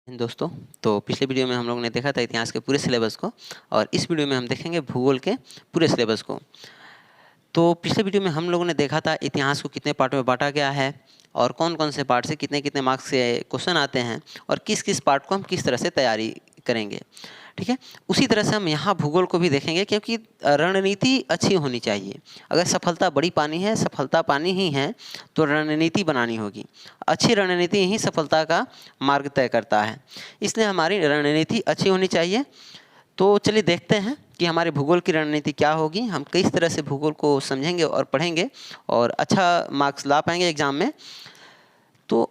दोस्तों, तो पिछले वीडियो में हम लोगों ने देखा था इतिहास के पूरे सिलेबस को और इस वीडियो में हम देखेंगे भूगोल के पूरे सिलेबस को। तो पिछले वीडियो में हम लोगों ने देखा था इतिहास को कितने पार्ट में बांटा गया है और कौन कौन से पार्ट से कितने कितने मार्क्स से क्वेश्चन आते हैं और किस किस पार्ट को हम किस तरह से तैयारी करेंगे। ठीक है, उसी तरह से हम यहाँ भूगोल को भी देखेंगे क्योंकि रणनीति अच्छी होनी चाहिए। अगर सफलता बड़ी पानी है, सफलता पानी ही है, तो रणनीति बनानी होगी। अच्छी रणनीति ही सफलता का मार्ग तय करता है, इसलिए हमारी रणनीति अच्छी होनी चाहिए। तो चलिए देखते हैं कि हमारे भूगोल की रणनीति क्या होगी, हम किस तरह से भूगोल को समझेंगे और पढ़ेंगे और अच्छा मार्क्स ला पाएंगे एग्जाम में। तो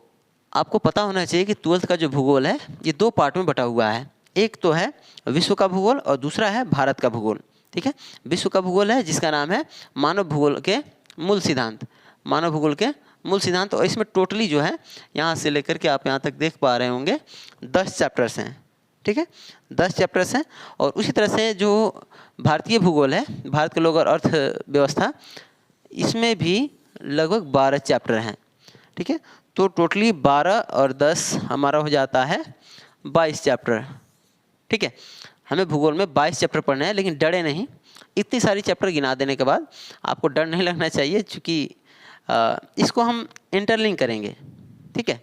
आपको पता होना चाहिए कि 12th का जो भूगोल है ये 2 पार्ट में बटा हुआ है। एक तो है विश्व का भूगोल और दूसरा है भारत का भूगोल। ठीक है, विश्व का भूगोल है जिसका नाम है मानव भूगोल के मूल सिद्धांत, मानव भूगोल के मूल सिद्धांत। और इसमें टोटली जो है यहाँ से लेकर के आप यहाँ तक देख पा रहे होंगे 10 चैप्टर्स हैं। ठीक है, 10 चैप्टर्स हैं। और उसी तरह से जो भारतीय भूगोल है, भारत के लोग और अर्थव्यवस्था, इसमें भी लगभग 12 चैप्टर हैं। ठीक है, तो टोटली 12 और 10 हमारा हो जाता है 22 चैप्टर। ठीक है, हमें भूगोल में 22 चैप्टर पढ़ने हैं, लेकिन डरे नहीं, इतनी सारी चैप्टर गिना देने के बाद आपको डर नहीं लगना चाहिए, क्योंकि इसको हम इंटरलिंक करेंगे। ठीक है,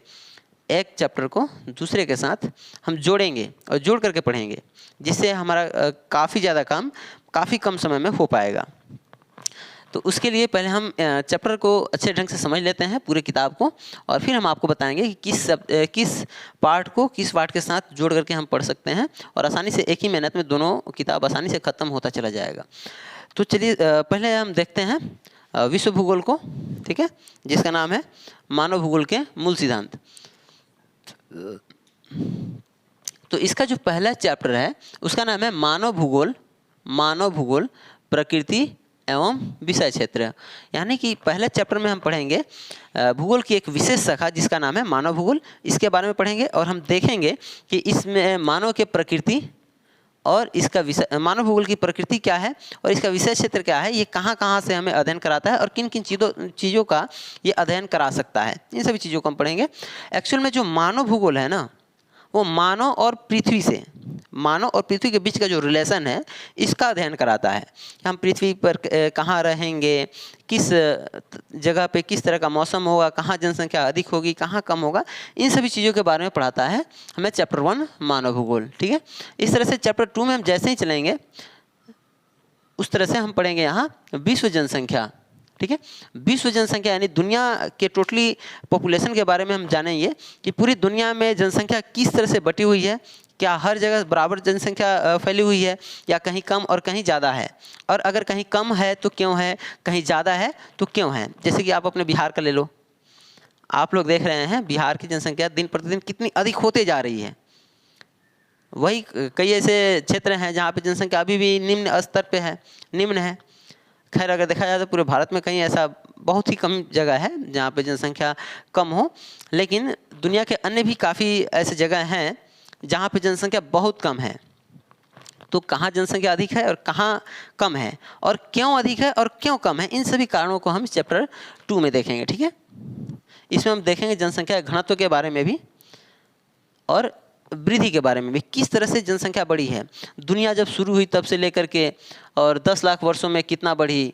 एक चैप्टर को दूसरे के साथ हम जोड़ेंगे और जोड़ करके पढ़ेंगे, जिससे हमारा काफ़ी ज़्यादा काम काफ़ी कम समय में हो पाएगा। तो उसके लिए पहले हम चैप्टर को अच्छे ढंग से समझ लेते हैं, पूरे किताब को, और फिर हम आपको बताएंगे कि किस पार्ट को किस पार्ट के साथ जोड़ करके हम पढ़ सकते हैं और आसानी से एक ही मेहनत में दोनों किताब आसानी से ख़त्म होता चला जाएगा। तो चलिए पहले हम देखते हैं विश्व भूगोल को। ठीक है, जिसका नाम है मानव भूगोल के मूल सिद्धांत। तो इसका जो पहला चैप्टर है उसका नाम है मानव भूगोल प्रकृति एवं विषय क्षेत्र। यानी कि पहले चैप्टर में हम पढ़ेंगे भूगोल की एक विशेष शाखा जिसका नाम है मानव भूगोल, इसके बारे में पढ़ेंगे और हम देखेंगे कि इसमें मानव के प्रकृति और इसका विषय, मानव भूगोल की प्रकृति क्या है और इसका विषय क्षेत्र क्या है, ये कहाँ कहाँ से हमें अध्ययन कराता है और किन किन चीज़ों का ये अध्ययन करा सकता है, इन सभी चीज़ों को हम पढ़ेंगे। एक्चुअल में जो मानव भूगोल है ना, वो मानव और पृथ्वी के बीच का जो रिलेशन है इसका अध्ययन कराता है। हम पृथ्वी पर कहाँ रहेंगे, किस जगह पे किस तरह का मौसम होगा, कहाँ जनसंख्या अधिक होगी, कहाँ कम होगा, इन सभी चीज़ों के बारे में पढ़ाता है हमें चैप्टर 1 मानव भूगोल। ठीक है, इस तरह से चैप्टर 2 में हम जैसे ही चलेंगे उस तरह से हम पढ़ेंगे यहाँ विश्व जनसंख्या। ठीक है, विश्व जनसंख्या यानी दुनिया के टोटली पॉपुलेशन के बारे में हम जानेंगे कि पूरी दुनिया में जनसंख्या किस तरह से बटी हुई है, क्या हर जगह बराबर जनसंख्या फैली हुई है या कहीं कम और कहीं ज़्यादा है, और अगर कहीं कम है तो क्यों है, कहीं ज़्यादा है तो क्यों है। जैसे कि आप अपने बिहार का ले लो, आप लोग देख रहे हैं बिहार की जनसंख्या दिन प्रतिदिन कितनी अधिक होते जा रही है। वही कई ऐसे क्षेत्र हैं जहाँ पे जनसंख्या अभी भी निम्न स्तर पे है, निम्न है। खैर अगर देखा जाए तो पूरे भारत में कहीं ऐसा बहुत ही कम जगह है जहाँ पे जनसंख्या कम हो, लेकिन दुनिया के अन्य भी काफ़ी ऐसे जगह हैं जहाँ पे जनसंख्या बहुत कम है। तो कहाँ जनसंख्या अधिक है और कहाँ कम है और क्यों अधिक है और क्यों कम है, इन सभी कारणों को हम चैप्टर 2 में देखेंगे। ठीक है, इसमें हम देखेंगे जनसंख्या घनत्व के बारे में भी और वृद्धि के बारे में भी, किस तरह से जनसंख्या बढ़ी है। दुनिया जब शुरू हुई तब से लेकर के और 10 लाख वर्षों में कितना बढ़ी,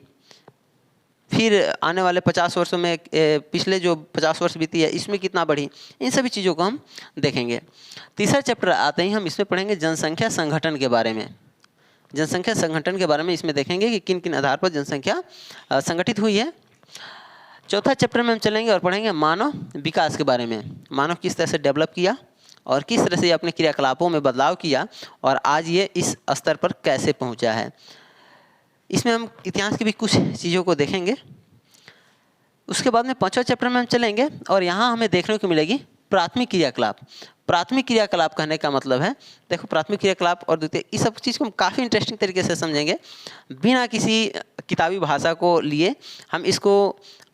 फिर आने वाले 50 वर्षों में पिछले जो 50 वर्ष बीती है इसमें कितना बढ़ी, इन सभी चीज़ों को हम देखेंगे। तीसरा चैप्टर आते ही हम इसमें पढ़ेंगे जनसंख्या संगठन के बारे में। जनसंख्या संगठन के बारे में इसमें देखेंगे कि किन किन आधार पर जनसंख्या संगठित हुई है। चौथा चैप्टर में हम चलेंगे और पढ़ेंगे मानव विकास के बारे में, मानव किस तरह से डेवलप किया और किस तरह से ये अपने क्रियाकलापों में बदलाव किया और आज ये इस स्तर पर कैसे पहुंचा है। इसमें हम इतिहास की भी कुछ चीज़ों को देखेंगे। उसके बाद में 5वां चैप्टर में हम चलेंगे और यहाँ हमें देखने को मिलेगी प्राथमिक क्रियाकलाप। प्राथमिक क्रियाकलाप कहने का मतलब है, देखो प्राथमिक क्रियाकलाप और द्वितीय, इस सब चीज़ को हम काफ़ी इंटरेस्टिंग तरीके से समझेंगे बिना किसी किताबी भाषा को लिए। हम इसको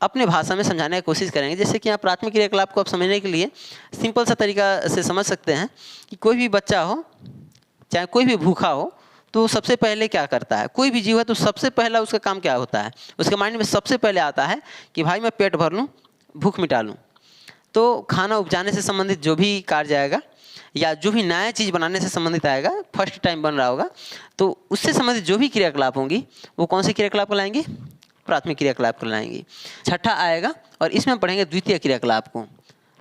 अपने भाषा में समझाने की कोशिश करेंगे। जैसे कि यहाँ प्राथमिक क्रियाकलाप को आप समझने के लिए सिंपल सा तरीका से समझ सकते हैं कि कोई भी बच्चा हो, चाहे कोई भी भूखा हो, तो सबसे पहले क्या करता है, कोई भी जीव है तो सबसे पहला उसका काम क्या होता है, उसके माइंड में सबसे पहले आता है कि भाई मैं पेट भर लूँ, भूख मिटा लूँ। तो खाना उपजाने से संबंधित जो भी कार्य आएगा या जो भी नया चीज़ बनाने से संबंधित आएगा, फर्स्ट टाइम बन रहा होगा, तो उससे संबंधित जो भी क्रियाकलाप होंगी वो कौन से क्रियाकलाप कहलाएंगी? प्राथमिक क्रियाकलाप कहलाएंगी। छठा आएगा और इसमें हम पढ़ेंगे द्वितीय क्रियाकलाप को।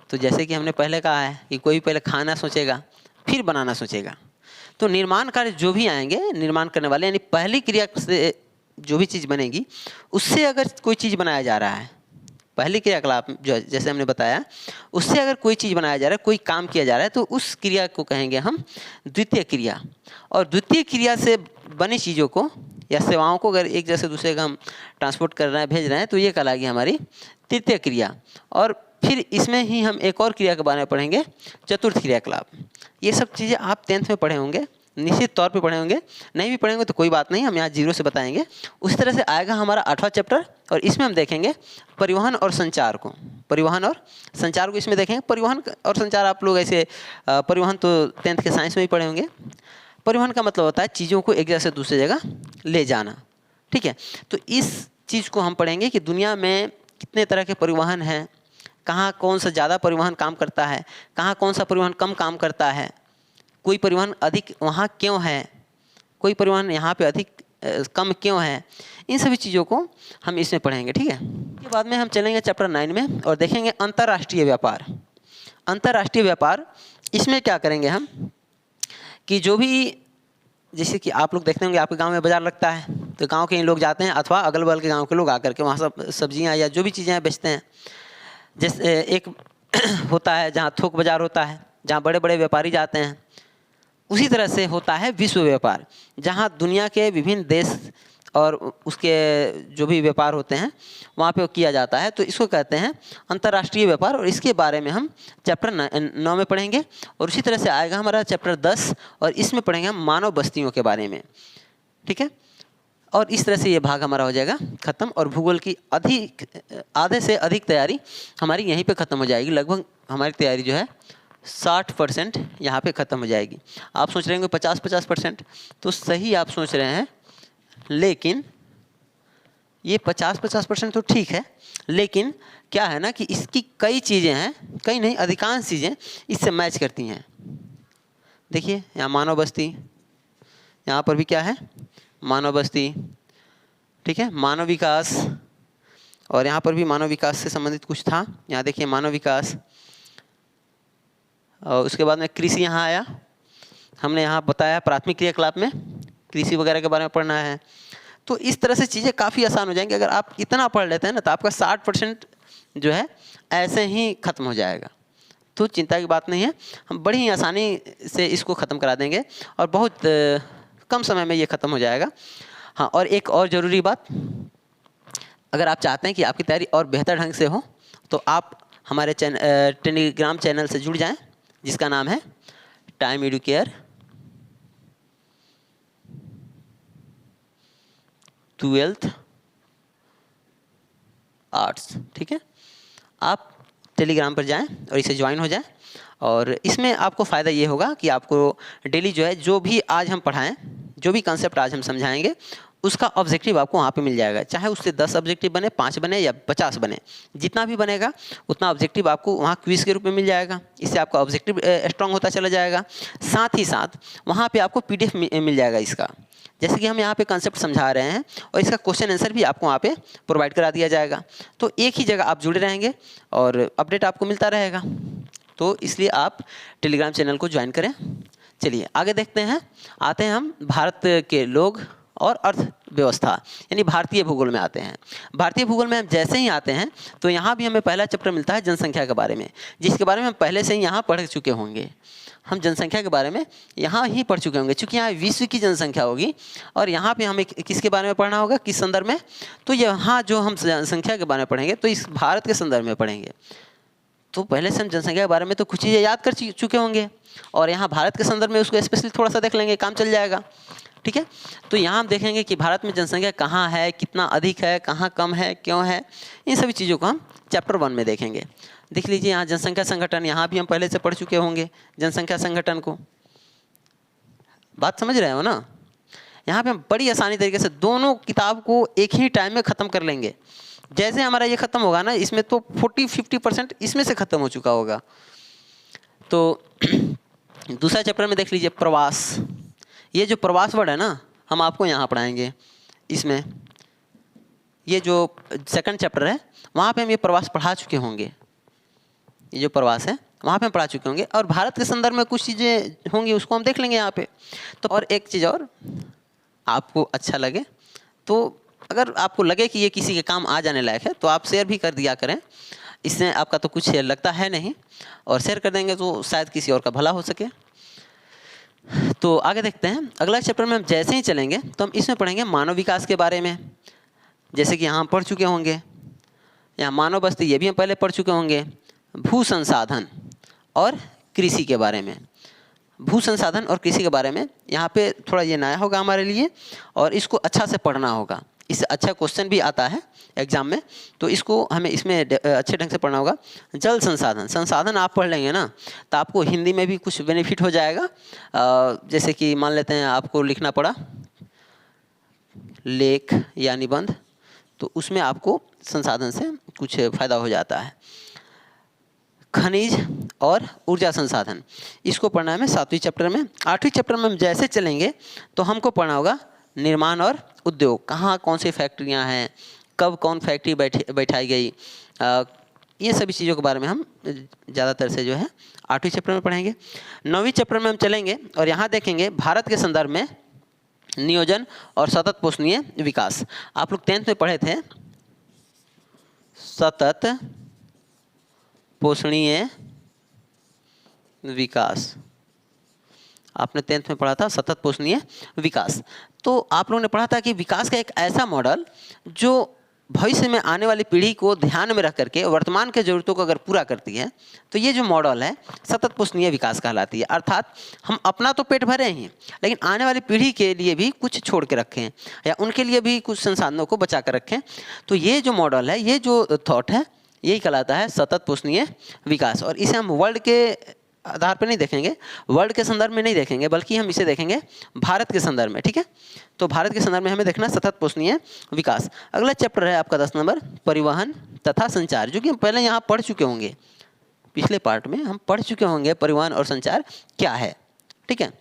तो जैसे कि हमने पहले कहा है कि कोई पहले खाना सोचेगा फिर बनाना सोचेगा, तो निर्माण कार्य जो भी आएंगे, निर्माण करने वाले, यानी पहली क्रिया से जो भी चीज़ बनेगी उससे अगर कोई चीज़ बनाया जा रहा है, पहली क्रियाकलाप जो जैसे हमने बताया, उससे अगर कोई चीज़ बनाया जा रहा है, कोई काम किया जा रहा है, तो उस क्रिया को कहेंगे हम द्वितीय क्रिया। और द्वितीय क्रिया से बनी चीज़ों को या सेवाओं को अगर एक जगह से दूसरे का हम ट्रांसपोर्ट कर रहे हैं, भेज रहे हैं, तो ये कहलाएगी हमारी तृतीय क्रिया। और फिर इसमें ही हम एक और क्रिया के बारे में पढ़ेंगे, चतुर्थ क्रियाकलाप। ये सब चीज़ें आप 10th में पढ़े होंगे, निश्चित तौर पे पढ़े होंगे, नहीं भी पढ़ेंगे तो कोई बात नहीं, हम यहाँ 0 से बताएंगे। उसी तरह से आएगा हमारा 8वां चैप्टर और इसमें हम देखेंगे परिवहन और संचार को। परिवहन और संचार को इसमें देखेंगे। परिवहन और संचार आप लोग ऐसे परिवहन तो 10th के साइंस में भी पढ़े होंगे। परिवहन का मतलब होता है चीज़ों को एक जगह से दूसरी जगह ले जाना, ठीक है। तो इस चीज़ को हम पढ़ेंगे कि दुनिया में कितने तरह के परिवहन हैं, कहाँ कौन सा ज़्यादा परिवहन काम करता है, कहाँ कौन सा परिवहन कम काम करता है, कोई परिवहन अधिक वहाँ क्यों है, कोई परिवहन यहाँ पे अधिक कम क्यों है। इन सभी चीज़ों को हम इसमें पढ़ेंगे, ठीक है। इसके बाद में हम चलेंगे चैप्टर 9 में और देखेंगे अंतर्राष्ट्रीय व्यापार। अंतर्राष्ट्रीय व्यापार, इसमें क्या करेंगे हम कि जो भी, जैसे कि आप लोग देखते होंगे आपके गांव में बाज़ार लगता है, तो गांव के लोग जाते हैं अथवा अगल बगल के गांव के लोग आकर के वहाँ सब सब्जियाँ या जो भी चीज़ें बेचते हैं। जैसे एक होता है जहाँ थोक बाज़ार होता है, जहाँ बड़े बड़े व्यापारी जाते हैं। उसी तरह से होता है विश्व व्यापार, जहाँ दुनिया के विभिन्न देश और उसके जो भी व्यापार होते हैं वहाँ पे किया जाता है, तो इसको कहते हैं अंतर्राष्ट्रीय व्यापार। और इसके बारे में हम चैप्टर 9 में पढ़ेंगे। और उसी तरह से आएगा हमारा चैप्टर 10 और इसमें पढ़ेंगे हम मानव बस्तियों के बारे में, ठीक है। और इस तरह से ये भाग हमारा हो जाएगा ख़त्म और भूगोल की आधे से अधिक तैयारी हमारी यहीं पे ख़त्म हो जाएगी। लगभग हमारी तैयारी जो है 60% यहाँ पे ख़त्म हो जाएगी। आप सोच रहे होंगे 50-50%, तो सही आप सोच रहे हैं, लेकिन ये 50-50% तो ठीक है, लेकिन क्या है ना कि इसकी कई चीज़ें हैं, कई नहीं अधिकांश चीज़ें इससे मैच करती हैं। देखिए यहाँ मानव बस्ती, यहाँ पर भी क्या है मानव बस्ती, ठीक है, मानव विकास, और यहाँ पर भी मानव विकास से संबंधित कुछ था। यहाँ देखिए मानव विकास, और उसके बाद में कृषि यहाँ आया। हमने यहाँ बताया प्राथमिक क्रियाकलाप में कृषि वगैरह के बारे में पढ़ना है। तो इस तरह से चीज़ें काफ़ी आसान हो जाएंगी। अगर आप इतना पढ़ लेते हैं ना तो आपका 60% जो है ऐसे ही ख़त्म हो जाएगा। तो चिंता की बात नहीं है, हम बड़ी ही आसानी से इसको ख़त्म करा देंगे और बहुत कम समय में ये ख़त्म हो जाएगा। हाँ, और एक और ज़रूरी बात, अगर आप चाहते हैं कि आपकी तैयारी और बेहतर ढंग से हो तो आप हमारे टेलीग्राम चैनल से जुड़ जाएं, जिसका नाम है टाइम एडुकेयर 12th आर्ट्स, ठीक है। आप टेलीग्राम पर जाएं और इसे ज्वाइन हो जाएं। और इसमें आपको फ़ायदा ये होगा कि आपको डेली जो है, जो भी आज हम पढ़ाएं, जो भी कंसेप्ट आज हम समझाएंगे, उसका ऑब्जेक्टिव आपको वहाँ पे मिल जाएगा। चाहे उससे 10 ऑब्जेक्टिव बने, 5 बने या 50 बने, जितना भी बनेगा उतना ऑब्जेक्टिव आपको वहाँ क्विज़ के रूप में मिल जाएगा। इससे आपका ऑब्जेक्टिव स्ट्रॉन्ग होता चला जाएगा। साथ ही साथ वहाँ पे आपको PDF मिल जाएगा इसका, जैसे कि हम यहाँ पे कंसेप्ट समझा रहे हैं, और इसका क्वेश्चन आंसर भी आपको वहाँ पे प्रोवाइड करा दिया जाएगा। तो एक ही जगह आप जुड़े रहेंगे और अपडेट आपको मिलता रहेगा। तो इसलिए आप टेलीग्राम चैनल को ज्वाइन करें। चलिए आगे देखते हैं, आते हैं हम भारत के लोग और अर्थव्यवस्था, यानी भारतीय भूगोल में आते हैं। भारतीय भूगोल में हम जैसे ही आते हैं तो यहाँ भी हमें पहला चैप्टर मिलता है जनसंख्या के बारे में, जिसके बारे में हम पहले से ही यहाँ पढ़ चुके होंगे। हम जनसंख्या के बारे में यहाँ ही पढ़ चुके होंगे, चूँकि यहाँ विश्व की जनसंख्या होगी और यहाँ पे हमें किसके बारे में पढ़ना होगा, किस संदर्भ में, तो यहाँ जो हम जनसंख्या के बारे में पढ़ेंगे तो इस भारत के संदर्भ में पढ़ेंगे। तो पहले से हम जनसंख्या के बारे में तो कुछ चीज़ें याद कर चुके होंगे और यहाँ भारत के संदर्भ में उसको स्पेशली थोड़ा सा देख लेंगे, काम चल जाएगा, ठीक है। तो यहाँ हम देखेंगे कि भारत में जनसंख्या कहाँ है, कितना अधिक है, कहाँ कम है, क्यों है, इन सभी चीज़ों को हम चैप्टर 1 में देखेंगे। देख लीजिए यहाँ जनसंख्या संगठन, यहाँ भी हम पहले से पढ़ चुके होंगे जनसंख्या संगठन को। बात समझ रहे हो ना। यहाँ पे हम बड़ी आसानी तरीके से दोनों किताब को एक ही टाइम में ख़त्म कर लेंगे। जैसे हमारा ये ख़त्म होगा ना, इसमें तो 40-50% इसमें से ख़त्म हो चुका होगा। तो दूसरा चैप्टर में देख लीजिए प्रवास। ये जो प्रवास वर्ड है ना, हम आपको यहाँ पढ़ाएंगे। इसमें ये जो सेकंड चैप्टर है वहाँ पे हम ये प्रवास पढ़ा चुके होंगे। ये जो प्रवास है वहाँ पे हम पढ़ा चुके होंगे, और भारत के संदर्भ में कुछ चीज़ें होंगी उसको हम देख लेंगे यहाँ पे। तो और एक चीज़ और आपको अच्छा लगे तो, अगर आपको लगे कि ये किसी के काम आ जाने लायक है तो आप शेयर भी कर दिया करें। इससे आपका तो कुछ लगता है नहीं, और शेयर कर देंगे तो शायद किसी और का भला हो सके। तो आगे देखते हैं। अगला चैप्टर में हम जैसे ही चलेंगे तो हम इसमें पढ़ेंगे मानव विकास के बारे में। जैसे कि यहाँ हम पढ़ चुके होंगे, यहाँ मानव बस्ती ये भी हम पहले पढ़ चुके होंगे। भू संसाधन और कृषि के बारे में, भू संसाधन और कृषि के बारे में यहाँ पे थोड़ा ये नया होगा हमारे लिए, और इसको अच्छा से पढ़ना होगा। इससे अच्छा क्वेश्चन भी आता है एग्जाम में, तो इसको हमें इसमें अच्छे ढंग से पढ़ना होगा। जल संसाधन, संसाधन आप पढ़ लेंगे ना तो आपको हिंदी में भी कुछ बेनिफिट हो जाएगा। जैसे कि मान लेते हैं आपको लिखना पड़ा लेख या निबंध, तो उसमें आपको संसाधन से कुछ फ़ायदा हो जाता है। खनिज और ऊर्जा संसाधन, इसको पढ़ना है हमें 7वीं चैप्टर में। 8वीं चैप्टर में हम जैसे चलेंगे तो हमको पढ़ना होगा निर्माण और उद्योग, कहाँ कौन सी फैक्ट्रियाँ हैं, कब कौन फैक्ट्री बैठाई गई, ये सभी चीज़ों के बारे में हम ज़्यादातर से जो है 8वीं चैप्टर में पढ़ेंगे। 9वीं चैप्टर में हम चलेंगे और यहाँ देखेंगे भारत के संदर्भ में नियोजन और सतत पोषणीय विकास। आप लोग 10th में पढ़े थे सतत पोषणीय विकास, आपने 10th में पढ़ा था सतत पोषणीय विकास। तो आप लोगों ने पढ़ा था कि विकास का एक ऐसा मॉडल जो भविष्य में आने वाली पीढ़ी को ध्यान में रख करके वर्तमान के ज़रूरतों को अगर पूरा करती है, तो ये जो मॉडल है सतत पोषणीय विकास कहलाती है। अर्थात हम अपना तो पेट भरे हैं लेकिन आने वाली पीढ़ी के लिए भी कुछ छोड़ के रखें, या उनके लिए भी कुछ संसाधनों को बचा कर रखें। तो ये जो मॉडल है, ये जो थॉट है, यही कहलाता है सतत पोषणीय विकास। और इसे हम वर्ल्ड के आधार पर नहीं देखेंगे, वर्ल्ड के संदर्भ में नहीं देखेंगे, बल्कि हम इसे देखेंगे भारत के संदर्भ में। ठीक है, तो भारत के संदर्भ में हमें देखना सतत पोषणीय विकास। अगला चैप्टर है आपका 10 नंबर परिवहन तथा संचार, जो कि हम पहले यहाँ पढ़ चुके होंगे, पिछले पार्ट में हम पढ़ चुके होंगे परिवहन और संचार क्या है। ठीक है,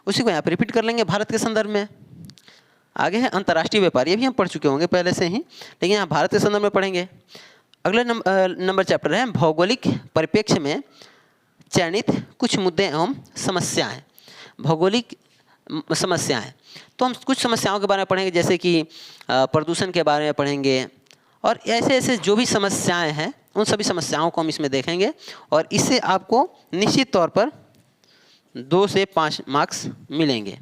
उसी को यहाँ पर रिपीट कर लेंगे भारत के संदर्भ में। आगे है अंतर्राष्ट्रीय व्यापार, ये भी हम पढ़ चुके होंगे पहले से ही, लेकिन यहाँ भारत के संदर्भ में पढ़ेंगे। अगले नंबर चैप्टर है भौगोलिक परिप्रेक्ष्य में चयनित कुछ मुद्दे एवं समस्याएं। भौगोलिक समस्याएं, तो हम कुछ समस्याओं के बारे में पढ़ेंगे, जैसे कि प्रदूषण के बारे में पढ़ेंगे, और ऐसे ऐसे जो भी समस्याएं हैं उन सभी समस्याओं को हम इसमें देखेंगे। और इससे आपको निश्चित तौर पर 2 से 5 मार्क्स मिलेंगे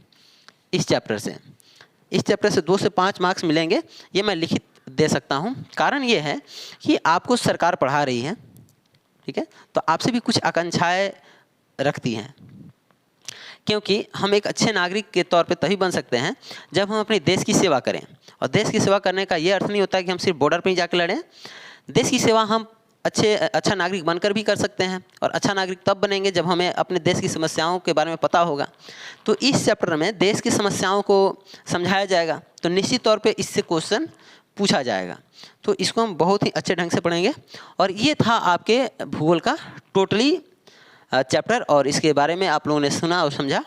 इस चैप्टर से। इस चैप्टर से 2 से 5 मार्क्स मिलेंगे, ये मैं लिखित दे सकता हूँ। कारण ये है कि आपको सरकार पढ़ा रही है, ठीक है, तो आपसे भी कुछ आकांक्षाएं रखती हैं, क्योंकि हम एक अच्छे नागरिक के तौर पे तभी बन सकते हैं जब हम अपने देश की सेवा करें। और देश की सेवा करने का ये अर्थ नहीं होता कि हम सिर्फ बॉर्डर पे ही जाकर लड़ें। देश की सेवा हम अच्छा नागरिक बनकर भी कर सकते हैं, और अच्छा नागरिक तब बनेंगे जब हमें अपने देश की समस्याओं के बारे में पता होगा। तो इस चैप्टर में देश की समस्याओं को समझाया जाएगा, तो निश्चित तौर पर इससे क्वेश्चन पूछा जाएगा। तो इसको हम बहुत ही अच्छे ढंग से पढ़ेंगे। और ये था आपके भूगोल का टोटली चैप्टर, और इसके बारे में आप लोगों ने सुना और समझा।